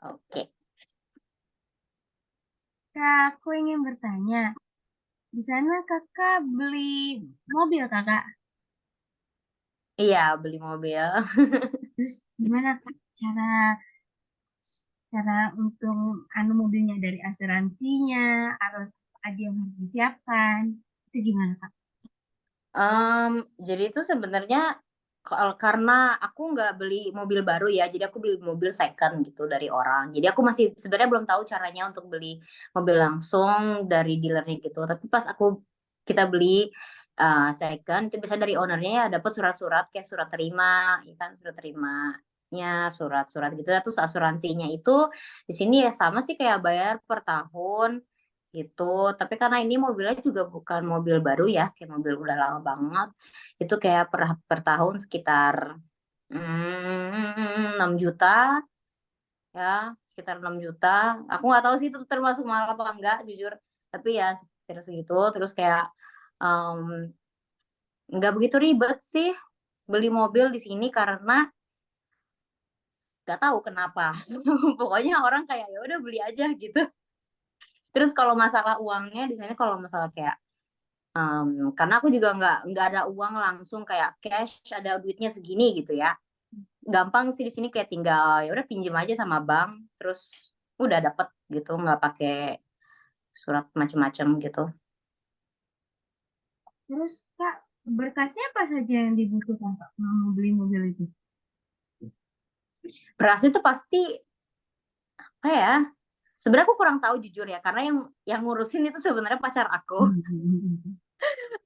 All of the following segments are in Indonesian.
Oke. Kak, aku ingin bertanya, di sana kakak beli mobil kakak, Iya, beli mobil. terus gimana kak cara cara untuk mobilnya dari asuransinya, harus ada yang harus disiapkan, itu gimana kak? Jadi itu sebenarnya karena aku nggak beli mobil baru ya, jadi aku beli mobil second gitu dari orang. Jadi aku masih sebenarnya belum tahu caranya untuk beli mobil langsung dari dealernya gitu. Tapi pas kita beli second, itu biasanya dari ownernya ya dapat surat-surat kayak surat terima, ya kan surat terimanya, surat-surat gitu. Terus asuransinya itu di sini ya sama sih kayak bayar per tahun gitu. Tapi karena ini mobilnya juga bukan mobil baru ya, kayak mobil udah lama banget. Itu kayak per tahun sekitar 6 juta ya, sekitar 6 juta. Aku nggak tahu sih itu termasuk mahal apa enggak, jujur. Tapi ya sekitar segitu. Terus kayak em, nggak begitu ribet sih beli mobil di sini karena nggak tahu kenapa. Pokoknya orang kayak ya udah beli aja gitu. Terus kalau masalah uangnya di sini kalau masalah kayak karena aku juga nggak ada uang langsung kayak cash ada duitnya segini gitu ya. Gampang sih di sini kayak tinggal ya udah pinjem aja sama bank terus udah dapet gitu nggak pakai surat macem-macem gitu. Terus kak, berkasnya apa saja yang dibutuhkan kak mau beli mobil itu? Beras itu pasti apa ya? Sebenarnya aku kurang tahu jujur ya karena yang ngurusin itu sebenarnya pacar aku.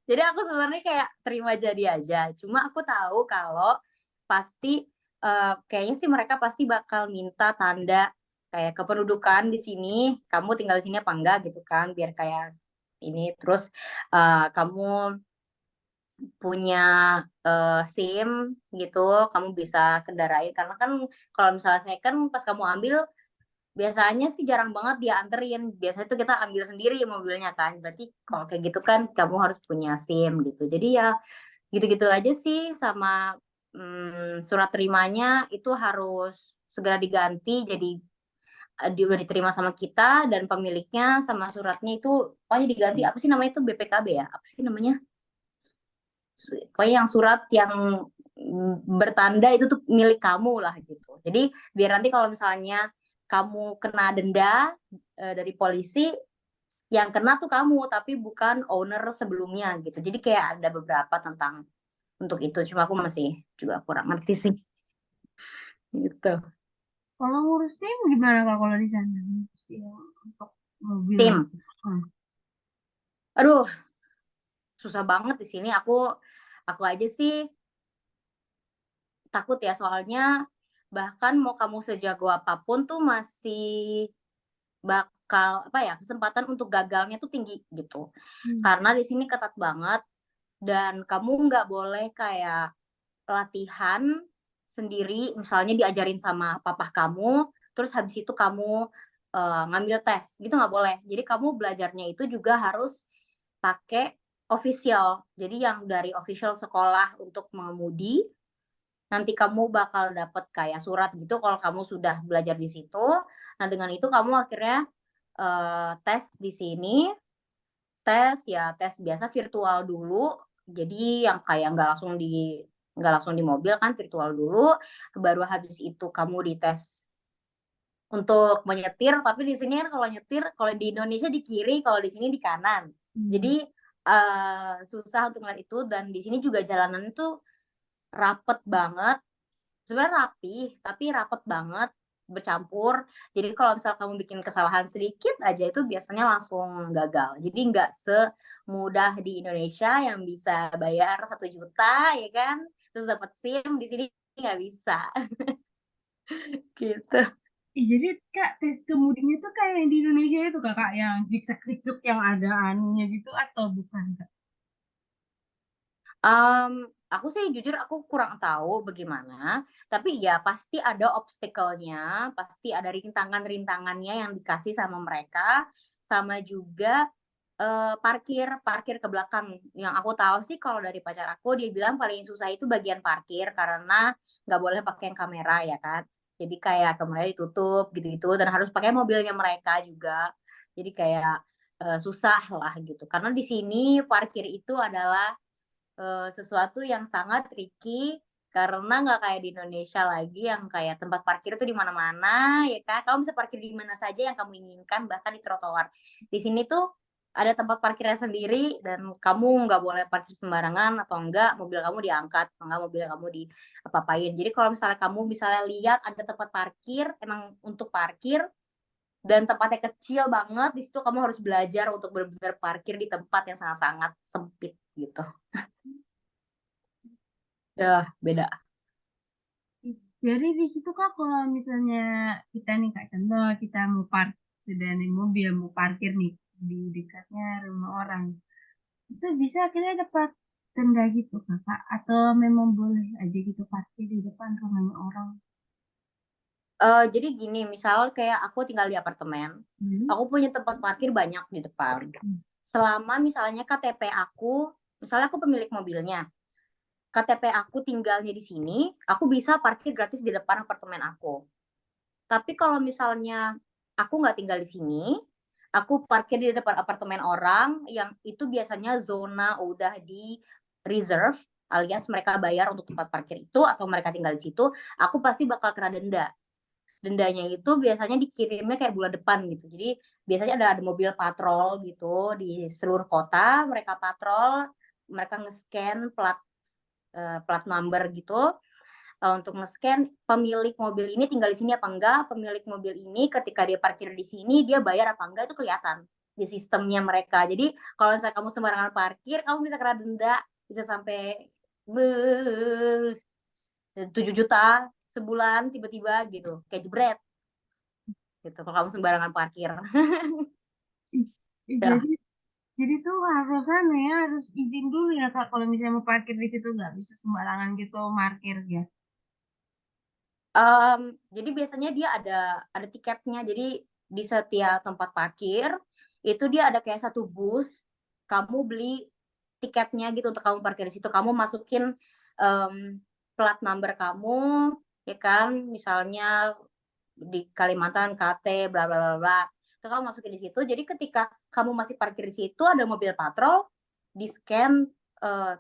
Jadi aku sebenarnya kayak terima jadi aja. Cuma aku tahu kalau pasti kayaknya sih mereka pasti bakal minta tanda kayak kependudukan di sini, kamu tinggal di sini apa enggak gitu kan, biar kayak ini terus kamu punya SIM gitu, kamu bisa kendarain karena kan kalau misalnya saya kan pas kamu ambil biasanya sih jarang banget dia anterin. Biasanya tuh kita ambil sendiri mobilnya kan. Berarti kalau kayak gitu kan kamu harus punya SIM gitu. Jadi ya gitu-gitu aja sih sama surat terimanya itu harus segera diganti jadi udah diterima sama kita dan pemiliknya sama suratnya itu pokoknya diganti apa sih namanya itu BPKB ya? Apa sih namanya? Pokoknya yang surat yang bertanda itu tuh milik kamu lah gitu. Jadi biar nanti kalau misalnya kamu kena denda dari polisi, yang kena tuh kamu tapi bukan owner sebelumnya gitu. Jadi kayak ada beberapa tentang untuk itu. Cuma aku masih juga kurang ngerti sih gitu. Kalau ngurusin gimana kak kalau di sana? Ngurusin untuk mobil. Tim, Hmm. aduh susah banget di sini. Aku aja sih takut ya soalnya bahkan mau kamu sejago apapun tuh masih bakal apa ya kesempatan untuk gagalnya tuh tinggi gitu. Hmm. Karena di sini ketat banget dan kamu nggak boleh kayak latihan sendiri, misalnya diajarin sama papa kamu, terus habis itu kamu ngambil tes, gitu nggak boleh. Jadi kamu belajarnya itu juga harus pakai official. Jadi yang dari official sekolah untuk mengemudi, nanti kamu bakal dapat kayak surat gitu kalau kamu sudah belajar di situ. Nah dengan itu kamu akhirnya tes di sini, tes biasa virtual dulu, jadi yang kayak nggak langsung di mobil kan virtual dulu, baru habis itu kamu dites untuk menyetir, tapi di sini kan kalau nyetir, kalau di Indonesia di kiri, kalau di sini di kanan. Hmm. Jadi susah untuk ngeliat itu dan di sini juga jalanan itu rapet banget. Sebenarnya rapi, tapi rapet banget, bercampur. Jadi kalau misal kamu bikin kesalahan sedikit aja itu biasanya langsung gagal. Jadi nggak semudah di Indonesia yang bisa bayar 1 juta ya kan, terus dapat SIM, di sini nggak bisa gitu. Jadi kak tes kemudinya tuh kayak yang di Indonesia itu kakak yang zigzag zigzag yang ada anunya gitu atau bukan kak? Aku sih jujur aku kurang tahu bagaimana, tapi ya pasti ada obstacle-nya, pasti ada rintangan-rintangannya yang dikasih sama mereka, sama juga parkir parkir ke belakang. Yang aku tahu sih kalau dari pacar aku dia bilang paling susah itu bagian parkir karena nggak boleh pakai kamera ya kan. Jadi kayak kemudian ditutup gitu-gitu dan harus pakai mobilnya mereka juga. Jadi kayak susah lah gitu. Karena di sini parkir itu adalah sesuatu yang sangat tricky karena nggak kayak di Indonesia lagi yang kayak tempat parkir itu di mana-mana ya kan. Kamu bisa parkir di mana saja yang kamu inginkan bahkan di trotoar. Di sini tuh ada tempat parkirnya sendiri dan kamu nggak boleh parkir sembarangan atau enggak mobil kamu diangkat, atau enggak mobil kamu diapa-apain. Jadi kalau misalnya kamu misalnya lihat ada tempat parkir emang untuk parkir dan tempatnya kecil banget, di situ kamu harus belajar untuk benar-benar parkir di tempat yang sangat-sangat sempit gitu. Ya, beda. Jadi di situ Kak, kalau misalnya kita nih Kak, contoh kita mau sudah naik mobil, mau parkir nih di dekatnya rumah orang, itu bisa kita dapat denda gitu Kakak, atau memang boleh aja gitu parkir di depan rumahnya orang? Jadi gini, misal kayak aku tinggal di apartemen, aku punya tempat parkir banyak di depan. Selama misalnya KTP aku, misalnya aku pemilik mobilnya, KTP aku tinggalnya di sini, aku bisa parkir gratis di depan apartemen aku. Tapi kalau misalnya aku nggak tinggal di sini, aku parkir di depan apartemen orang yang itu biasanya zona udah di reserve, alias mereka bayar untuk tempat parkir itu atau mereka tinggal di situ, aku pasti bakal kena denda. Dendanya itu biasanya dikirimnya kayak bulan depan gitu. Jadi biasanya ada mobil patrol gitu di seluruh kota, mereka patrol, mereka nge-scan plat number gitu untuk nge-scan pemilik mobil ini tinggal di sini apa enggak, pemilik mobil ini ketika dia parkir di sini dia bayar apa enggak itu kelihatan di sistemnya mereka. Jadi kalau misalnya kamu sembarangan parkir, kamu bisa kena denda bisa sampai 7 juta sebulan tiba-tiba gitu, kayak jebret gitu kalau kamu sembarangan parkir. Ya. Jadi tuh harusnya ya harus izin dulu ya Kak, kalau misalnya mau parkir di situ nggak bisa sembarangan gitu parkir ya. Jadi biasanya dia ada tiketnya. Jadi di setiap tempat parkir itu dia ada kayak satu booth. Kamu beli tiketnya gitu untuk kamu parkir di situ. Kamu masukin plat number kamu, ya kan? Misalnya di Kalimantan KT bla bla bla bla. Itu kamu masukin di situ. Jadi ketika kamu masih parkir di situ ada mobil patrol, di scan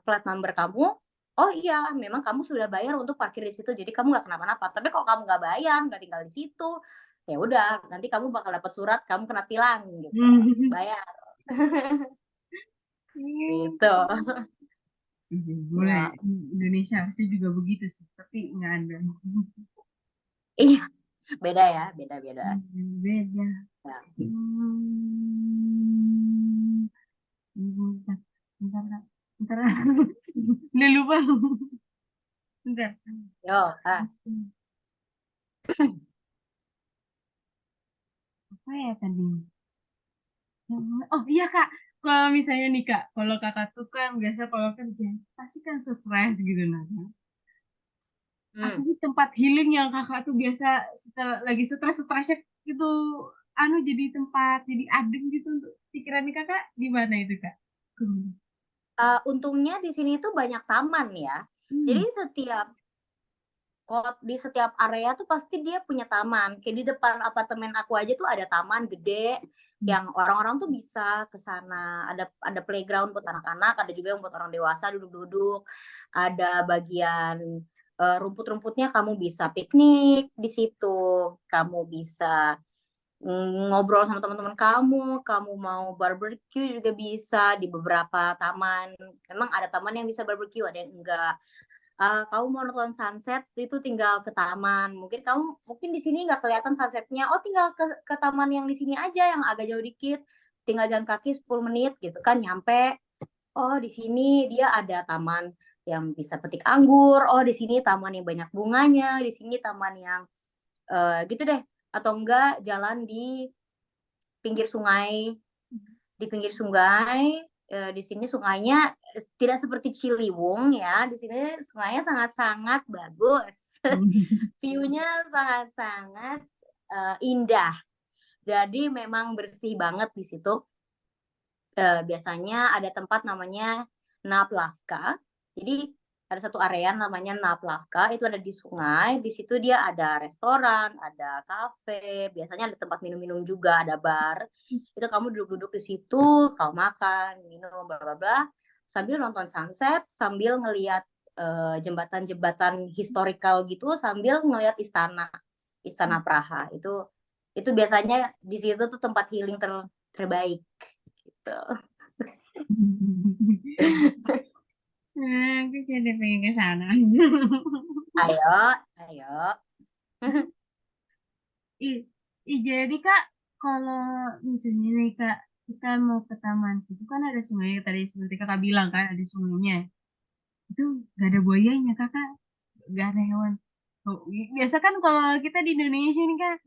plat number kamu, oh iya, memang kamu sudah bayar untuk parkir di situ, jadi kamu nggak kenapa-napa. Tapi kalau kamu nggak bayar, nggak tinggal di situ, ya udah, nanti kamu bakal dapat surat, kamu kena tilang gitu, bayar. Gitu. Boleh, Ya, Indonesia harusnya juga begitu sih, tapi nggak ada. iya, beda ya, beda-beda. Beda. Ya. Hmm, bentar, bentar, bentar, bentar. Udah lupa. Bentar. Yo, Apa ya tadi? Oh iya Kak, kalau misalnya nih Kak, kalau Kakak tuh kan biasa kalau kerja, pasti kan stres gitu nah. Apa Hmm. sih tempat healing yang Kakak tuh biasa setelah lagi stres-stresnya gitu, jadi tempat, jadi adem gitu untuk pikiran Kakak, gimana itu Kak? Untungnya di sini tuh banyak taman ya. Jadi Hmm. di setiap area tuh pasti dia punya taman. Kayak di depan apartemen aku aja tuh ada taman gede yang orang-orang tuh bisa ke sana. Ada playground buat anak-anak, ada juga yang buat orang dewasa duduk-duduk. Ada bagian rumput-rumputnya kamu bisa piknik di situ. Kamu bisa ngobrol sama teman-teman kamu mau barbecue juga bisa di beberapa taman. Memang ada taman yang bisa barbecue, ada yang enggak. Kamu mau nonton sunset itu tinggal ke taman. Mungkin di sini nggak kelihatan sunsetnya. Oh, tinggal ke taman yang di sini aja yang agak jauh dikit. Tinggal jalan kaki 10 menit gitu kan nyampe. Oh, di sini dia ada taman yang bisa petik anggur. Oh, di sini taman yang banyak bunganya. Di sini taman yang gitu deh. Atau enggak jalan di pinggir sungai. Di pinggir sungai, di sini sungainya tidak seperti Ciliwung ya, di sini sungainya sangat-sangat bagus. View-nya sangat-sangat indah. Jadi memang bersih banget di situ. Biasanya ada tempat namanya Naplavka. Jadi ada satu area namanya Naplavka, itu ada di sungai. Di situ dia ada restoran, ada kafe, biasanya ada tempat minum-minum juga, ada bar. Itu kamu duduk-duduk di situ, kamu makan, minum, bla bla bla, sambil nonton sunset, sambil ngelihat jembatan-jembatan historical gitu, sambil ngelihat istana Praha. Itu biasanya di situ tuh tempat healing terbaik gitu. Nah, aku jadi pengen ke sana. Ayo, ayo. Jadi Kak, kalau misalnya nih Kak, kita mau ke taman situ kan ada sungai tadi seperti Kakak bilang kan ada sungainya. Itu gak ada buayanya Kakak, gak ada hewan. Oh, biasa kan kalau kita di Indonesia nih Kak,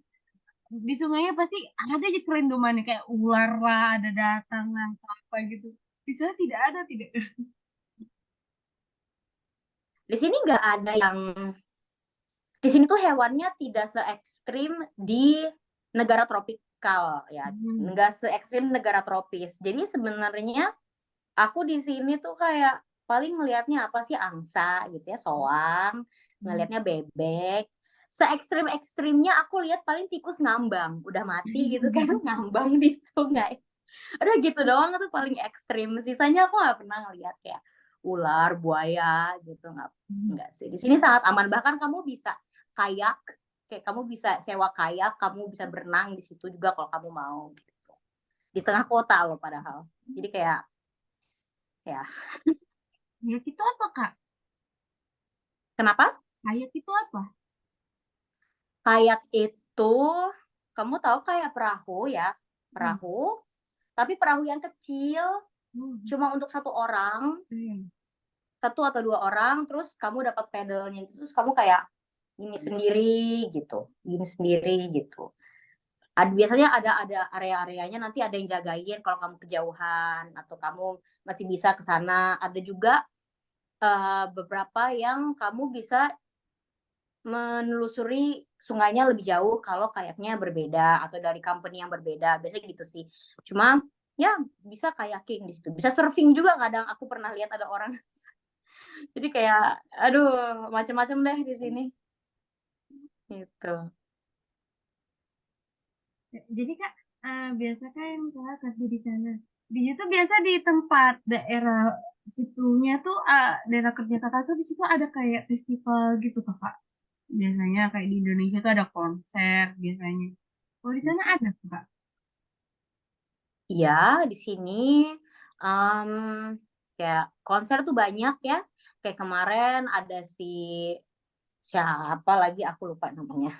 di sungainya pasti ada aja kerendumannya kayak ular lah, ada datang lah, atau apa gitu. Di sana tidak ada, tidak. Di sini nggak ada yang di sini tuh hewannya tidak se ekstrim di negara tropikal ya, Hmm. nggak se ekstrim negara tropis. Jadi sebenarnya aku di sini tuh kayak paling ngelihatnya apa sih, angsa gitu ya, soang, Hmm. ngelihatnya bebek. Se ekstrim ekstrimnya aku lihat paling tikus ngambang, udah mati gitu kan, ngambang di sungai. Udah gitu doang, tuh paling ekstrim. Sisanya aku nggak pernah ngelihat kayak ular, buaya gitu, nggak sih. Di sini sangat aman, bahkan kamu bisa kayak kamu bisa sewa kayak, kamu bisa berenang di situ juga kalau kamu mau gitu. Di tengah kota loh padahal. Jadi kayak ya, Kayak itu apa Kak? kenapa? Kayak itu apa? Kayak itu, kamu tahu kayak perahu ya, Hmm. perahu, tapi perahu yang kecil, Hmm. cuma untuk Hmm. satu atau dua orang, terus kamu dapat pedalnya, terus kamu kayak gini sendiri gitu, gini sendiri gitu. Biasanya ada area-areanya, nanti ada yang jagain kalau kamu kejauhan atau kamu masih bisa ke sana. Ada juga beberapa yang kamu bisa menelusuri sungainya lebih jauh kalau kayaknya berbeda atau dari company yang berbeda. Biasanya gitu sih. Cuma ya bisa kayaking di situ. Bisa surfing juga kadang, aku pernah lihat ada orang. Jadi kayak aduh, macam-macam deh di sini gitu. Jadi Kak, biasa kan Kakak kerja di sana. Di situ biasa di tempat daerah situnya tuh, daerah kerja Kakak tuh di situ ada kayak festival gitu Kakak. Biasanya kayak di Indonesia tuh ada konser biasanya. Oh di sana ada tuh Kak. Iya, di sini um, kayak konser tuh banyak ya. Kayak kemarin ada siapa lagi aku lupa namanya.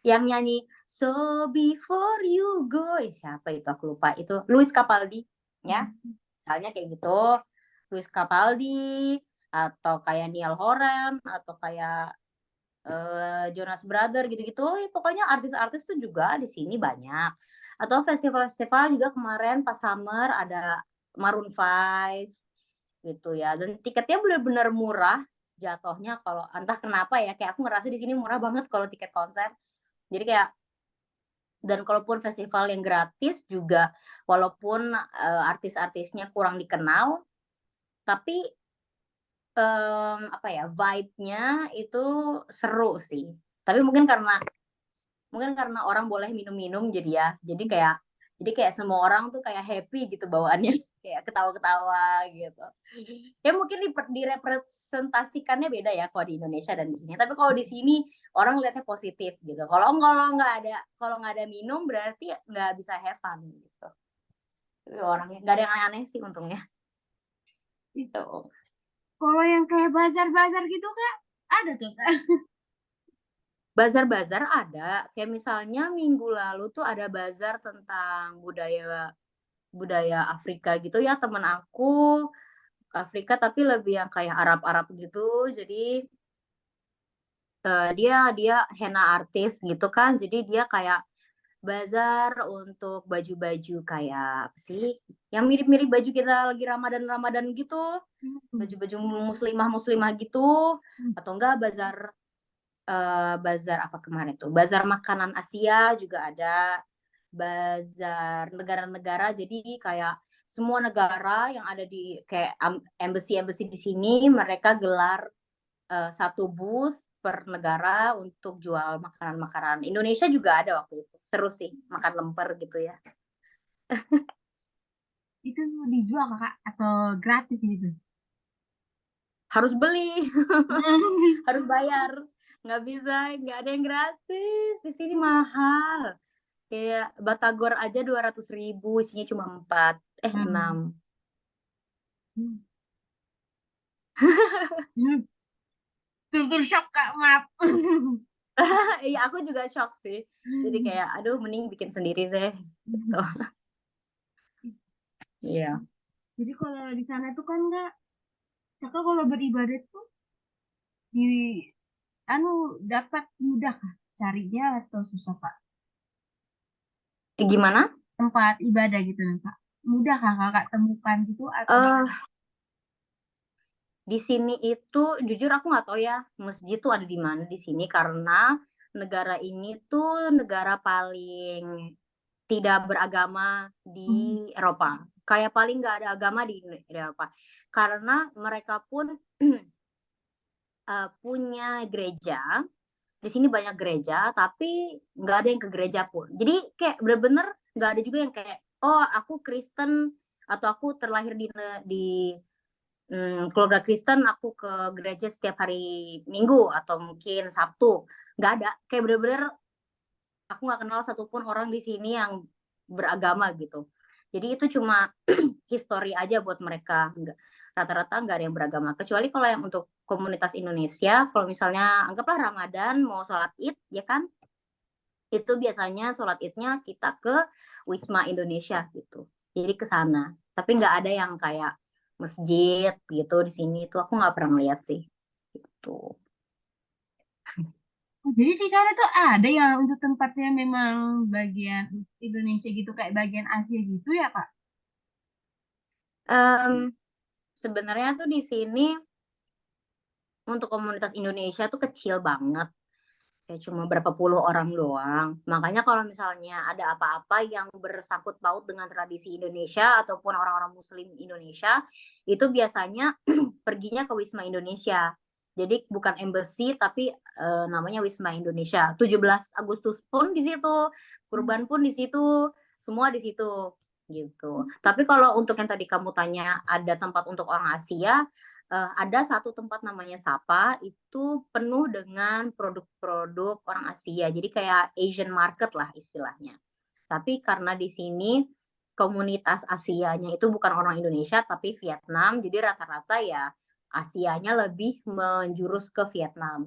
Yang nyanyi So Before You Go, siapa itu aku lupa. Itu Luis Capaldi ya. Hmm. Misalnya kayak gitu, Luis Capaldi atau kayak Niall Horan atau kayak Jonas Brother gitu-gitu. Ya, pokoknya artis-artis tuh juga di sini banyak. Atau festival-festival juga kemarin pas summer ada Maroon 5 gitu ya. Dan tiketnya benar-benar murah jatuhnya, kalau entah kenapa ya, kayak aku ngerasa di sini murah banget kalau tiket konser. Jadi kayak, dan kalaupun festival yang gratis juga, walaupun artis-artisnya kurang dikenal, tapi apa ya, vibe-nya itu seru sih. Tapi mungkin karena orang boleh minum-minum, jadi kayak semua orang tuh kayak happy gitu bawaannya, kayak ketawa-ketawa gitu. Ya mungkin direpresentasikannya beda ya kalau di Indonesia dan di sini. Tapi kalau di sini orang lihatnya positif gitu. Kalau nggak ada minum berarti nggak bisa have fun gitu. Tapi orangnya nggak ada yang aneh-aneh sih untungnya. Gitu. Kalau yang kayak bazar-bazar gitu Kak, ada tuh Kak. Bazar-bazar ada, kayak misalnya minggu lalu tuh ada bazar tentang budaya budaya Afrika gitu ya, temen aku Afrika tapi lebih yang kayak Arab-Arab gitu. Jadi dia dia henna artis gitu kan. Jadi dia kayak bazar untuk baju-baju kayak apa sih? Yang mirip-mirip baju kita lagi Ramadan-Ramadan gitu. Hmm. Baju-baju muslimah-muslimah gitu, atau enggak bazar apa kemarin tuh? Bazar makanan Asia juga ada, bazar negara-negara. Jadi kayak semua negara yang ada di kayak embassy di sini mereka gelar satu booth per negara untuk jual makanan-makanan. Indonesia juga ada waktu itu. Seru sih, makan lemper gitu ya. Itu dijual kakak atau gratis gitu? Harus beli, harus bayar. Nggak bisa, nggak ada yang gratis. Di sini mahal. Kayak batagor aja 200.000, isinya cuma 6. Kultur shock kak, maaf. Iya, aku juga shock sih. Jadi kayak, aduh, mending bikin sendiri deh. Gitu. Iya. Jadi kalau di sana tuh kan nggak, kakak kalau beribadah tuh di dapat mudah kah carinya atau susah kak? Gimana? Tempat ibadah gitu loh kak. Mudah kah kakak temukan gitu atau? eh Di sini itu jujur aku nggak tahu ya masjid tuh ada di mana di sini karena negara ini tuh negara paling tidak beragama di Eropa. Kayak paling nggak ada agama di Eropa. Karena mereka pun punya gereja. Di sini banyak gereja, tapi nggak ada yang ke gereja pun. Jadi kayak bener-bener nggak ada juga yang kayak, oh aku Kristen atau aku terlahir di keluarga Kristen, aku ke gereja setiap hari Minggu atau mungkin Sabtu. Nggak ada. Kayak bener-bener aku nggak kenal satupun orang di sini yang beragama gitu. Jadi itu cuma history aja buat mereka. Rata-rata nggak ada yang beragama. Kecuali kalau yang untuk komunitas Indonesia, kalau misalnya anggaplah Ramadan mau sholat Id, ya kan? Itu biasanya sholat Idnya kita ke Wisma Indonesia gitu. Jadi ke sana. Tapi nggak ada yang kayak masjid gitu di sini. Itu aku nggak pernah melihat sih. Gitu. Oh, jadi di sana tuh ada yang untuk tempatnya memang bagian Indonesia gitu kayak bagian Asia gitu ya kak? Um, Sebenarnya tuh di sini untuk komunitas Indonesia tuh kecil banget. Kayak cuma berapa puluh orang doang. Makanya kalau misalnya ada apa-apa yang bersangkut paut dengan tradisi Indonesia ataupun orang-orang Muslim Indonesia, itu biasanya perginya ke Wisma Indonesia. Jadi bukan embassy tapi namanya Wisma Indonesia. 17 Agustus pun di situ, Kurban pun di situ, semua di situ gitu. Tapi kalau untuk yang tadi kamu tanya ada tempat untuk orang Asia, ada satu tempat namanya Sapa itu penuh dengan produk-produk orang Asia. Jadi kayak Asian market lah istilahnya. Tapi karena di sini komunitas Asianya itu bukan orang Indonesia tapi Vietnam, jadi rata-rata ya Asianya lebih menjurus ke Vietnam.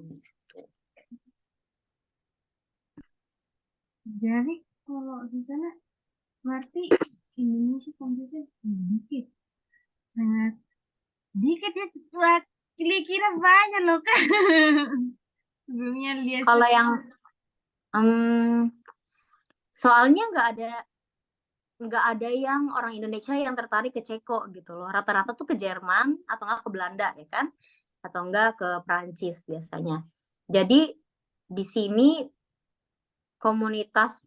Jadi kalau di sana berarti Indonesia komunitasnya dikit, sangat dikit ya. Wah, kira-kira banyak loh kak. Sebelumnya lihat Kalau yang soalnya nggak ada yang orang Indonesia yang tertarik ke Ceko gitu loh. Rata-rata tuh ke Jerman atau nggak ke Belanda ya kan, atau enggak ke Prancis biasanya. Jadi di sini komunitas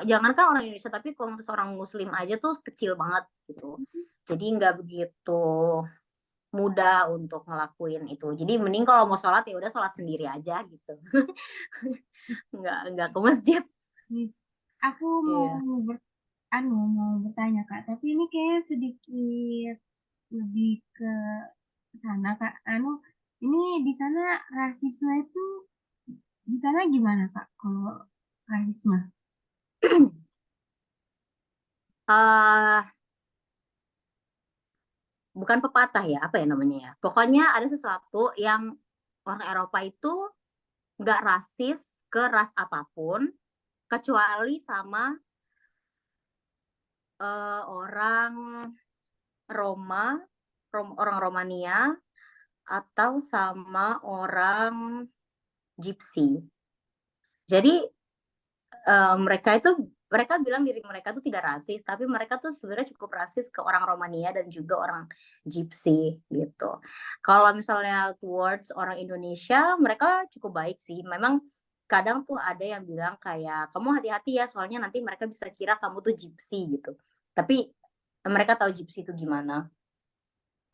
jangankan orang Indonesia tapi komunitas orang Muslim aja tuh kecil banget gitu. Jadi nggak begitu mudah untuk ngelakuin itu. Jadi mending kalau mau sholat ya udah sholat sendiri aja gitu. Nggak ke masjid. nih, aku mau Iya. mau bertanya kak, tapi ini kayak sedikit lebih ke sana kak. Ini di sana rasisme itu di sana gimana kak? Kalau rasisme? uh, Bukan pepatah ya, apa ya namanya ya. Pokoknya ada sesuatu yang orang Eropa itu nggak rasis ke ras apapun, kecuali sama orang Roma, orang Romania, atau sama orang Gypsy. Jadi mereka bilang diri mereka tuh tidak rasis, tapi mereka tuh sebenarnya cukup rasis ke orang Romania dan juga orang Gypsy gitu. Kalau misalnya towards orang Indonesia, mereka cukup baik sih. Memang kadang tuh ada yang bilang kayak kamu hati-hati ya, soalnya nanti mereka bisa kira kamu tuh Gypsy gitu. Tapi Dan mereka tahu gypsy itu gimana.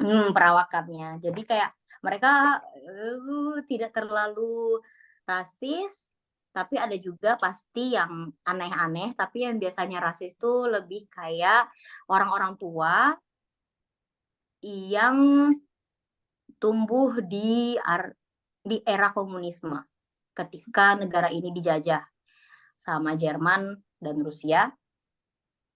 Perawakannya. Jadi kayak mereka tidak terlalu rasis, tapi ada juga pasti yang aneh-aneh, tapi yang biasanya rasis tuh lebih kayak orang-orang tua yang tumbuh di era komunisme ketika negara ini dijajah sama Jerman dan Rusia.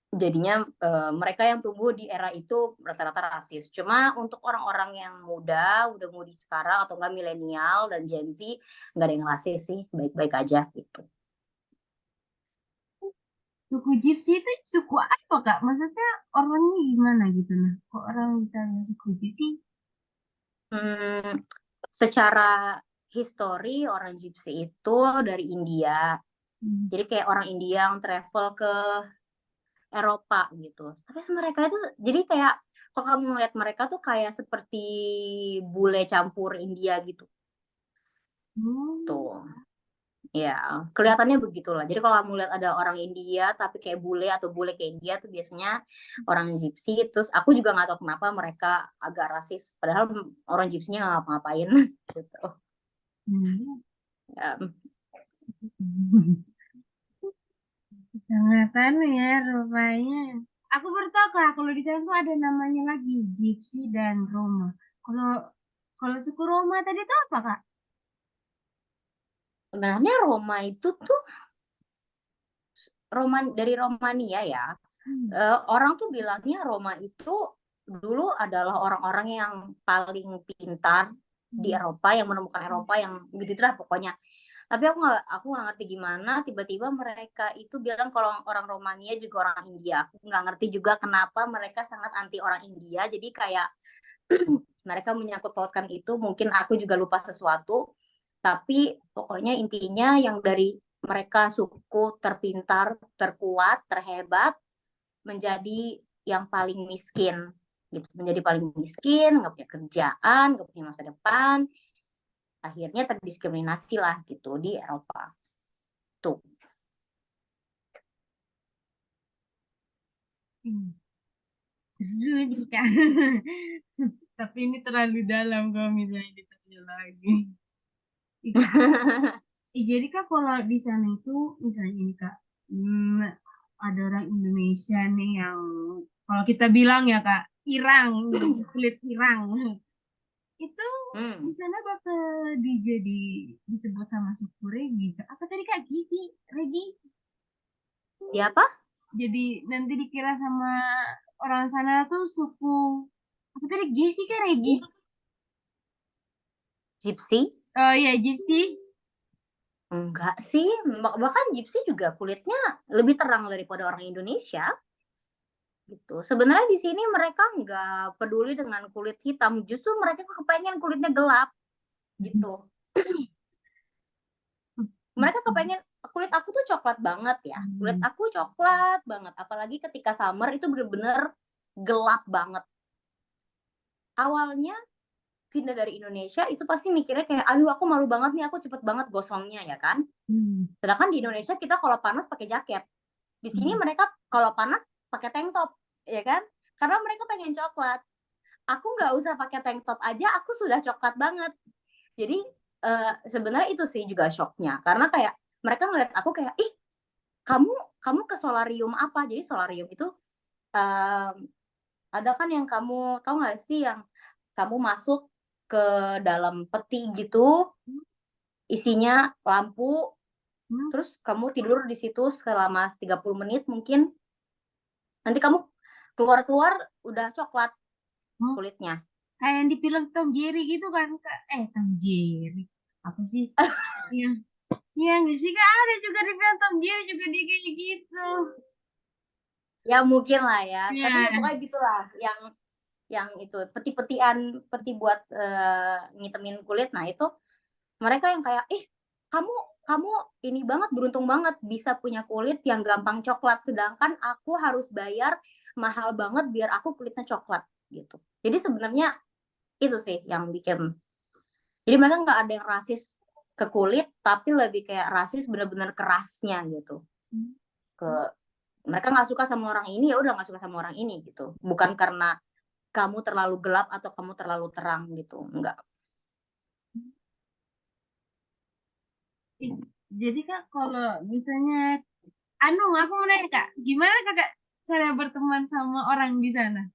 Jadinya mereka yang tumbuh di era itu rata-rata rasis. Cuma untuk orang-orang yang udah mudi sekarang atau enggak milenial dan Gen Z, nggak ada yang rasis sih, baik-baik aja gitu. Suku Gypsy itu suku apa Kak? Maksudnya orangnya gimana gitu nah? Kok orang bisa suku Gypsy? Secara histori orang Gypsy itu dari India. Jadi kayak orang India yang travel ke Eropa gitu. Tapi mereka itu jadi kayak kalau kamu melihat mereka tuh kayak seperti bule campur India gitu. Tuh. Ya, kelihatannya begitulah. Jadi kalau kamu lihat ada orang India tapi kayak bule atau bule kayak India tuh biasanya orang Gypsy. Terus aku juga nggak tahu kenapa mereka agak rasis. Padahal orang Gypsy-nya nggak ngapa-ngapain gitu. Ya. Sangat ya rupanya. Aku baru tahu Kak, kalau di sana tuh ada namanya lagi Gypsy dan Roma. Kalau kalau suku Roma tadi itu apa Kak? Sebenarnya Roma itu tuh dari Romania ya. Orang tuh bilangnya Roma itu dulu adalah orang-orang yang paling pintar di Eropa, yang menemukan Eropa, yang gitu lah pokoknya. Tapi aku nggak ngerti gimana tiba-tiba mereka itu bilang kalau orang Romania juga orang India. Aku nggak ngerti juga kenapa mereka sangat anti orang India. Jadi kayak mereka menyangkut pautkan itu. Mungkin aku juga lupa sesuatu. Tapi pokoknya intinya yang dari mereka suku terpintar, terkuat, terhebat, menjadi yang paling miskin gitu, menjadi paling miskin, nggak punya kerjaan, nggak punya masa depan, akhirnya terdiskriminasi lah gitu di Eropa tuh. Tapi ini terlalu dalam kalau misalnya ditanya lagi. Jadi Kak kalau di sana itu misalnya ini Kak, ada orang Indonesia nih yang kalau kita bilang ya Kak, irang, kulit irang. Itu di sana bakal disebut sama suku Regi. Apa tadi Kak Gizi? Regi? Ya apa? Jadi nanti dikira sama orang sana tuh suku apa tadi Gizi kan Regi? Gypsy? Oh iya Gypsy. Enggak sih, bahkan Gypsy juga kulitnya lebih terang daripada orang Indonesia gitu. Sebenarnya di sini mereka nggak peduli dengan kulit hitam, justru mereka kepengen kulitnya gelap gitu. Mereka kepengen kulit aku tuh coklat banget ya, kulit aku coklat banget, apalagi ketika summer itu bener-bener gelap banget. Awalnya pindah dari Indonesia itu pasti mikirnya kayak aduh aku malu banget nih, aku cepet banget gosongnya ya kan. Sedangkan di Indonesia kita kalau panas pakai jaket, di sini mereka kalau panas pakai tank top ya kan, karena mereka pengen coklat. Aku nggak usah pakai tank top aja aku sudah coklat banget. Jadi sebenarnya itu sih juga shocknya, karena kayak mereka ngeliat aku kayak ih kamu ke solarium apa. Jadi solarium itu ada kan yang kamu tahu nggak sih, yang kamu masuk ke dalam peti gitu, isinya lampu, terus kamu tidur di situ selama 30 menit mungkin, nanti kamu keluar udah coklat kulitnya. Kayak yang di film Tom Jerry gitu kan Kak? Tom Jerry apa sih? Iya, iya nggak sih Kak? Ada juga di film Tom Jerry juga dia kayak gitu. Ya mungkin lah ya, tapi ya Iya. pokoknya gitulah, yang itu peti-petian, peti buat ngitemin kulit. Nah itu mereka yang kayak kamu kamu ini banget, beruntung banget bisa punya kulit yang gampang coklat, sedangkan aku harus bayar mahal banget biar aku kulitnya coklat gitu. Jadi sebenarnya itu sih yang bikin, jadi mereka nggak ada yang rasis ke kulit, tapi lebih kayak rasis bener-bener kerasnya gitu, ke Mereka nggak suka sama orang ini, ya udah nggak suka sama orang ini gitu. Bukan karena kamu terlalu gelap atau kamu terlalu terang gitu, enggak. Jadi Kak, kalau misalnya, aku mau nanya Kak, gimana Kakak cara berteman sama orang di sana?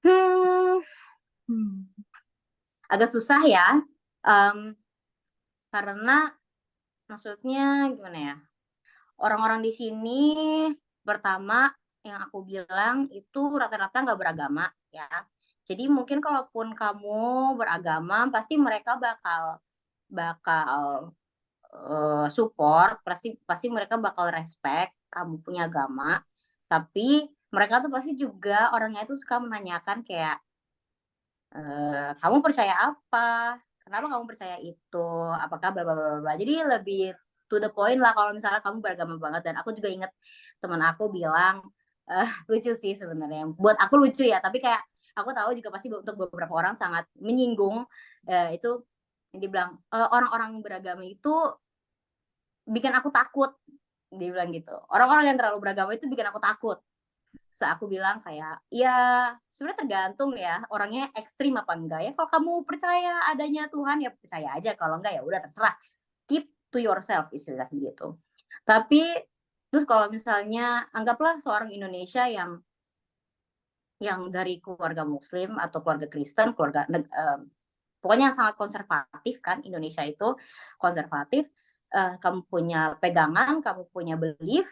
Hmm, Hmm. agak susah ya, karena maksudnya gimana ya? Orang-orang di sini pertama yang aku bilang itu rata-rata nggak beragama ya. Jadi mungkin kalaupun kamu beragama, pasti mereka bakal bakal support, pasti pasti mereka bakal respect kamu punya agama. Tapi mereka tuh pasti juga orangnya itu suka menanyakan kayak kamu percaya apa? Kenapa kamu percaya itu? Apakah bla bla bla bla. Jadi lebih to the point lah kalau misalnya kamu beragama banget. Dan aku juga inget teman aku bilang lucu sih sebenarnya. Buat aku lucu ya, tapi kayak aku tahu juga pasti untuk beberapa orang sangat menyinggung itu. Dia bilang orang-orang beragama itu bikin aku takut. Dia bilang gitu. Orang-orang yang terlalu beragama itu bikin aku takut. Aku bilang kayak, ya sebenarnya tergantung ya orangnya ekstrim apa enggak ya. Kalau kamu percaya adanya Tuhan ya percaya aja. Kalau enggak ya udah terserah. Keep to yourself istilahnya gitu. Tapi terus kalau misalnya anggaplah seorang Indonesia yang dari keluarga Muslim atau keluarga Kristen, pokoknya yang sangat konservatif kan. Indonesia itu konservatif. Kamu punya pegangan, kamu punya belief,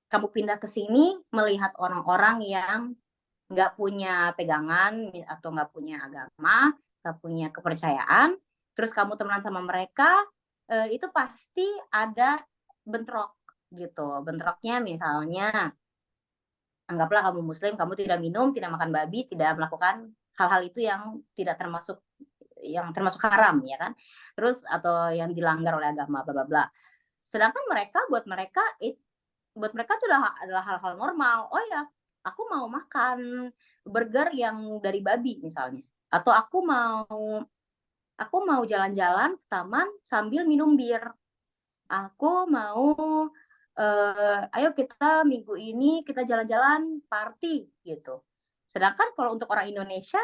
kamu pindah ke sini melihat orang-orang yang nggak punya pegangan atau nggak punya agama, nggak punya kepercayaan, terus kamu temenan sama mereka, itu pasti ada bentrok gitu. Bentroknya misalnya, anggaplah kamu Muslim, kamu tidak minum, tidak makan babi, tidak melakukan hal-hal itu yang termasuk haram ya kan, terus atau yang dilanggar oleh agama, bla bla bla. Sedangkan buat mereka itu adalah hal-hal normal. Oh ya, aku mau makan burger yang dari babi misalnya, atau aku mau jalan-jalan ke taman sambil minum bir. Aku mau ayo kita minggu ini kita jalan-jalan party gitu. Sedangkan kalau untuk orang Indonesia,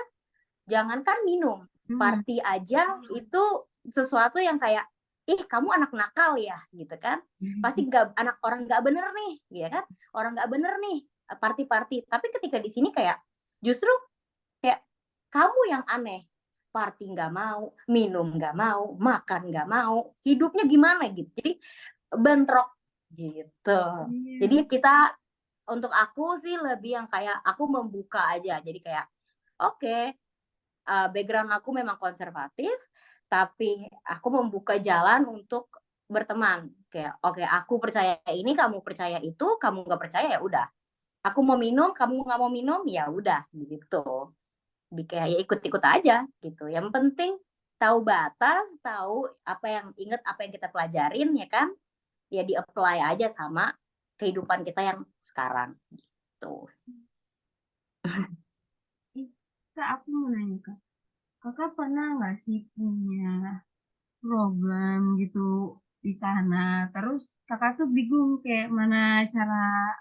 jangankan minum, party aja itu sesuatu yang kayak, ih kamu anak nakal ya gitu kan. Pasti nggak, anak orang nggak bener nih, ya kan? Orang nggak bener nih party-party. Tapi ketika di sini kayak justru kayak kamu yang aneh, party nggak mau, minum nggak mau, makan nggak mau, hidupnya gimana gitu. Jadi bentrok gitu. Jadi Iya. untuk aku sih lebih yang kayak aku membuka aja. Jadi kayak oke, background aku memang konservatif, tapi aku membuka jalan untuk berteman. Kayak oke, aku percaya ini, kamu percaya itu, kamu nggak percaya ya udah. Aku mau minum, kamu nggak mau minum, ya udah gitu. Kayak ya ikut-ikut aja gitu. Yang penting tahu batas, tahu ingat apa yang kita pelajarin ya kan, ya di-apply aja sama kehidupan kita yang sekarang gitu. Kak, aku mau nanya Kak, Kakak pernah nggak sih punya problem gitu di sana? Terus Kakak tuh bingung kayak mana cara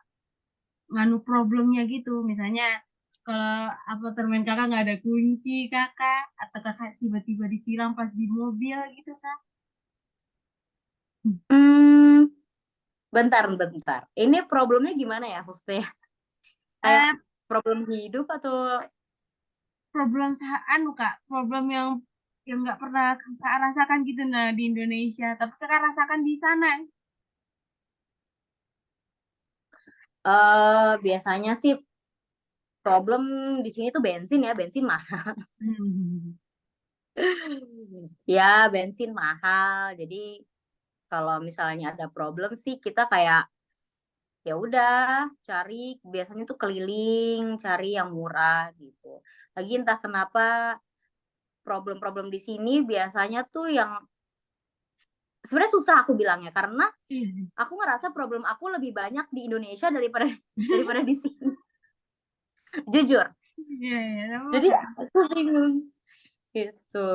nganu problemnya gitu. Misalnya kalau apartemen Kakak nggak ada kunci Kakak, atau Kakak tiba-tiba ditilang pas di mobil gitu Kak? Hmm, bentar. Ini problemnya gimana ya, maksudnya? Kayak Eh, problem hidup atau anu Kak, problem yang nggak pernah Kakak rasakan gitu nah di Indonesia, tapi Kakak rasakan di sana. biasanya sih problem di sini tuh bensin ya, bensin mahal. Hmm. Ya, bensin mahal. Jadi kalau misalnya ada problem sih kita kayak ya udah cari, biasanya tuh keliling cari yang murah gitu. Lagi entah kenapa problem-problem di sini biasanya tuh yang sebenarnya susah aku bilangnya, karena Iya. aku ngerasa problem aku lebih banyak di Indonesia daripada daripada di sini. Jujur. Iya, iya, apa Jadi Kak? aku bingung gitu.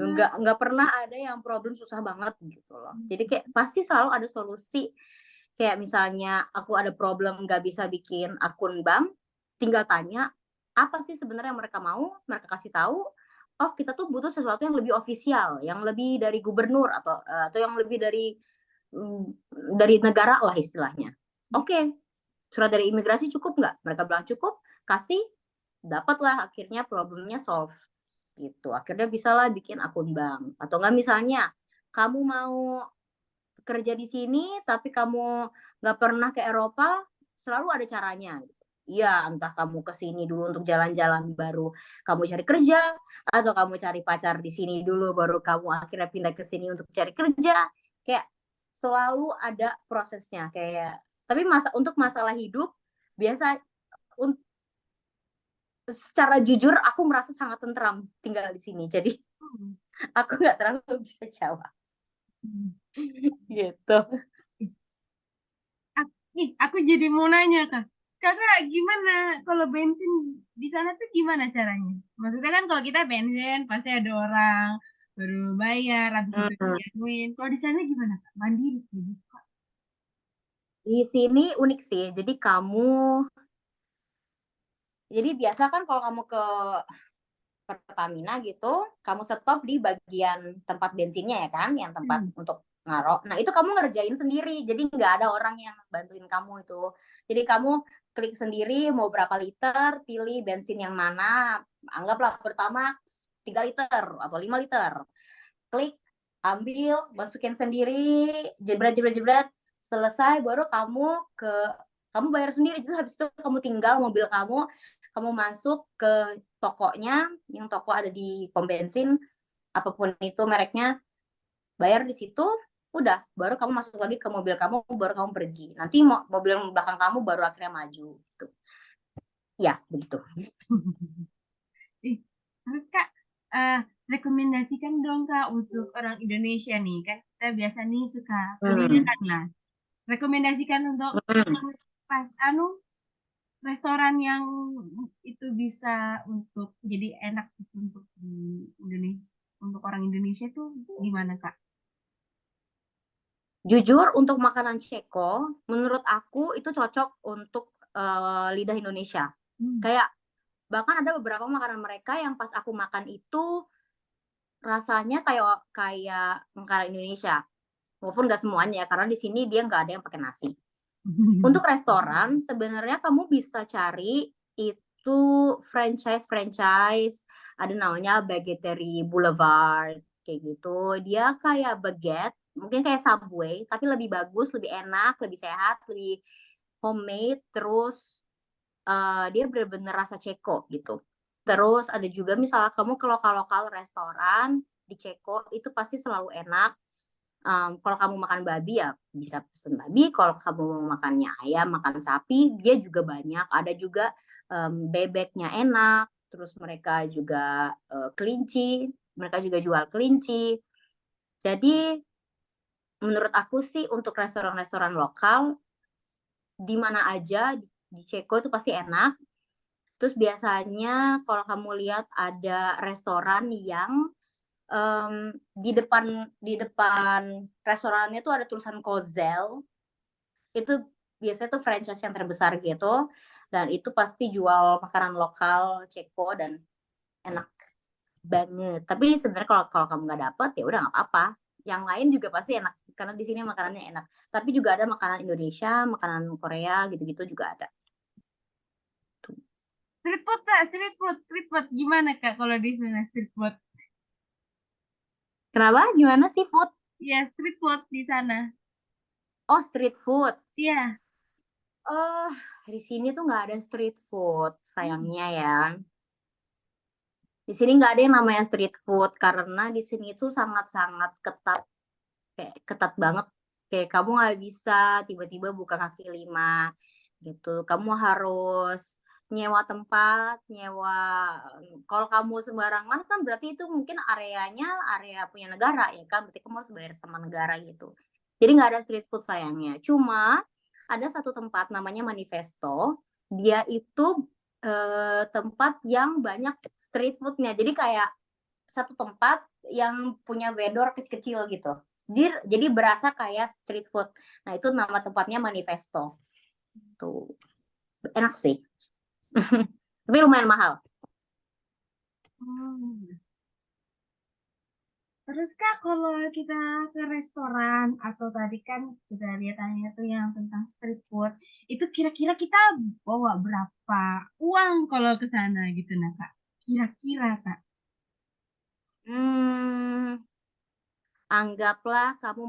Nah, Nggak pernah ada yang problem susah banget gitu loh. Jadi kayak pasti selalu ada solusi Kayak misalnya aku ada problem nggak bisa bikin akun bank, tinggal tanya, apa sih sebenarnya yang mereka mau, mereka kasih tahu, oh kita tuh butuh sesuatu yang lebih ofisial, yang lebih dari gubernur atau yang lebih dari negara lah istilahnya. Oke, surat dari imigrasi cukup nggak? Mereka bilang cukup, kasih, dapatlah akhirnya problemnya solve gitu. Akhirnya bisalah bikin akun bank. Atau enggak misalnya kamu mau kerja di sini tapi kamu nggak pernah ke Eropa, selalu ada caranya. Iya, entah kamu ke sini dulu untuk jalan-jalan baru kamu cari kerja, atau kamu cari pacar di sini dulu baru kamu akhirnya pindah ke sini untuk cari kerja. Kayak selalu ada prosesnya kayak tapi untuk masalah hidup biasa secara jujur aku merasa sangat tentram tinggal di sini. Jadi Hmm. aku nggak terlalu bisa jawab Hmm. gitu. Aku jadi mau nanya Kak. Kakak gimana kalau bensin di sana tuh gimana caranya? Maksudnya kan kalau kita bensin pasti ada orang baru bayar, habis itu Hmm. dianuin. Kalau di sana gimana Kak? Mandiri gitu Kak. Di sini unik sih. Jadi biasa kan kalau kamu ke Pertamina gitu, kamu stop di bagian tempat bensinnya ya kan, yang tempat Hmm. untuk naruh. Nah itu kamu ngerjain sendiri, jadi nggak ada orang yang bantuin kamu itu. Jadi kamu klik sendiri mau berapa liter, pilih bensin yang mana. Anggaplah pertama 3 liter atau 5 liter. Klik, ambil, masukin sendiri, jebret jebret jebret, selesai baru kamu bayar sendiri. Jadi habis itu kamu tinggal mobil kamu masuk ke tokonya, yang toko ada di pom bensin, apapun itu mereknya, bayar di situ, udah, baru kamu masuk lagi ke mobil kamu, baru kamu pergi. Nanti mobil yang belakang kamu baru akhirnya maju. Gitu. Ya, begitu. Ih, terus Kak, eh, rekomendasikan dong Kak untuk orang Indonesia nih. Kan kita biasa nih suka Hmm. kulineran lah. Rekomendasikan untuk Hmm. pas restoran yang itu bisa untuk jadi enak gitu untuk di Indonesia, untuk orang Indonesia tuh gimana Kak? Jujur untuk makanan Ceko, menurut aku itu cocok untuk lidah Indonesia. Hmm. Kayak bahkan ada beberapa makanan mereka yang pas aku makan itu rasanya kayak kayak makanan Indonesia. Walaupun nggak semuanya ya, karena di sini dia nggak ada yang pakai nasi. Untuk restoran, sebenarnya kamu bisa cari itu franchise, ada namanya Bagueterie Boulevard, kayak gitu. Dia kayak baguette, mungkin kayak Subway, tapi lebih bagus, lebih enak, lebih sehat, lebih homemade, terus dia bener-bener rasa Ceko gitu. Terus ada juga misalnya kamu ke lokal-lokal restoran di Ceko, itu pasti selalu enak. Kalau kamu makan babi ya bisa pesen babi, kalau kamu mau makannya ayam, makan sapi, dia juga banyak. Ada juga bebeknya enak, terus mereka juga kelinci, mereka juga jual kelinci. Jadi menurut aku sih untuk restoran-restoran lokal di mana aja di Ceko itu pasti enak. Terus biasanya kalau kamu lihat ada restoran yang di depan restorannya tuh ada tulisan Kozel, itu biasanya tuh franchise yang terbesar gitu, dan itu pasti jual makanan lokal Ceko dan enak banget. Tapi sebenarnya kalau kalau kamu nggak dapet ya udah nggak apa-apa. Yang lain juga pasti enak karena di sini makanannya enak. Tapi juga ada makanan Indonesia, makanan Korea gitu-gitu juga ada. Tuh. Street food Kak, street food gimana Kak kalau di sana street food? Kenapa? Gimana sih food? Ya street food di sana. Oh, street food. Iya. Oh, di sini tuh nggak ada street food, Hmm. sayangnya ya. Di sini nggak ada yang namanya street food karena di sini tuh sangat-sangat ketat, kayak ketat banget. Kayak kamu nggak bisa tiba-tiba buka kaki lima gitu. Kamu harus nyewa tempat, kalau kamu sembarangan kan berarti itu mungkin areanya area punya negara ya kan, berarti kamu harus bayar sama negara gitu. Jadi nggak ada street food sayangnya. Cuma ada satu tempat namanya Manifesto, dia itu tempat yang banyak street foodnya. Jadi kayak satu tempat yang punya vendor kecil-kecil gitu. Jadi berasa kayak street food. Nah, itu nama tempatnya Manifesto. Tuh, enak sih. Tapi lumayan mahal. Oh. Terus Kak, kalau kita ke restoran atau tadi kan sudah lihat tanya tuh yang tentang street food, itu kira-kira kita bawa berapa uang kalau ke sana gitu nah Kak? Kira-kira Kak. Anggaplah kamu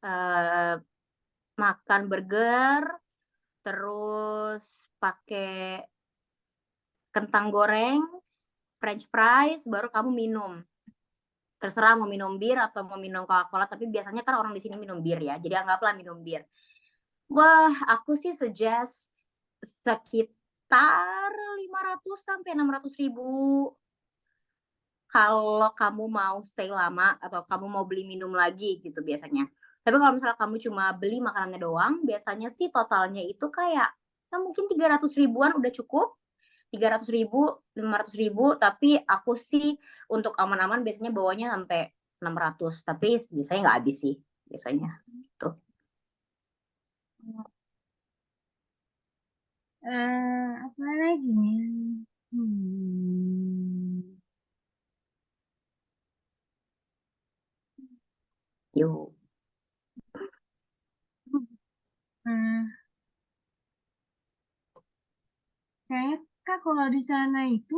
eh, makan burger, terus pakai kentang goreng, French fries, baru kamu minum. Terserah mau minum bir atau mau minum Coca-Cola, tapi biasanya kan orang di sini minum bir ya. Jadi anggaplah minum bir. Wah, aku sih suggest sekitar 500 sampai 600 ribu kalau kamu mau stay lama atau kamu mau beli minum lagi gitu biasanya. Tapi kalau misalnya kamu cuma beli makanannya doang, biasanya sih totalnya itu kayak ya mungkin 300 ribuan udah cukup. 300 ribu, 500 ribu, tapi aku sih untuk aman-aman biasanya bawanya sampai 600, tapi biasanya nggak habis sih, biasanya. Tuh. Apa lagi nih? Hmm. Yuk. Nah, kayaknya Kak kalau di sana itu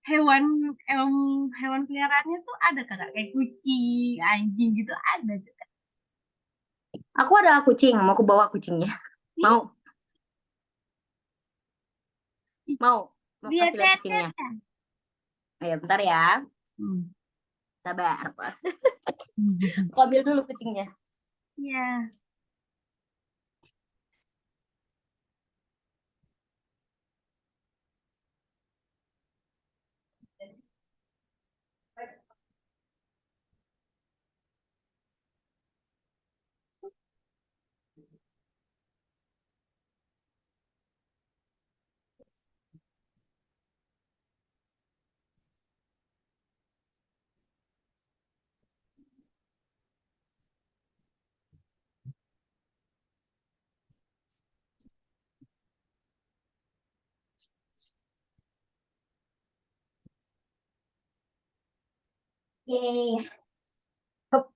hewan em, hewan peliharaannya tuh ada Kak, kayak kucing, anjing gitu ada Kak. Aku ada kucing, mau aku bawa kucingnya. Ih, Mau, mau, mau dia kasih lihat tetet kucingnya. kan? Ayo, bentar ya. Hmm. Sabar. Aku ambil dulu kucingnya. Iya. Yeay. Hup.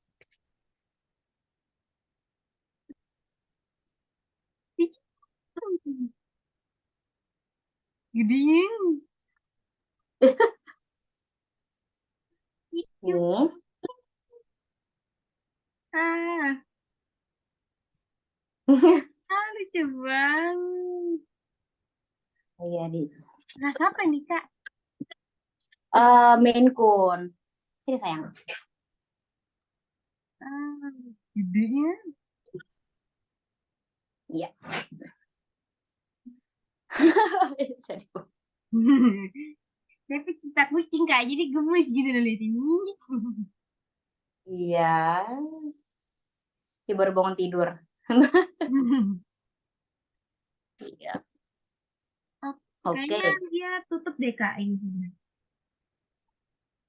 Gedein. Itu. Nih. Ah, lucu banget. Iya, di. Rasa apa nih, Kak? Maine Coon. Ini sayang. Ah, gedenya. Iya. Jadi. Tapi cita kucing, Kak. Jadi gemes gitu loh lihat ini. Iya. Dia baru bangun tidur. Iya. Oh, Oke. kayaknya dia tutup deh, Kak, ini sudah.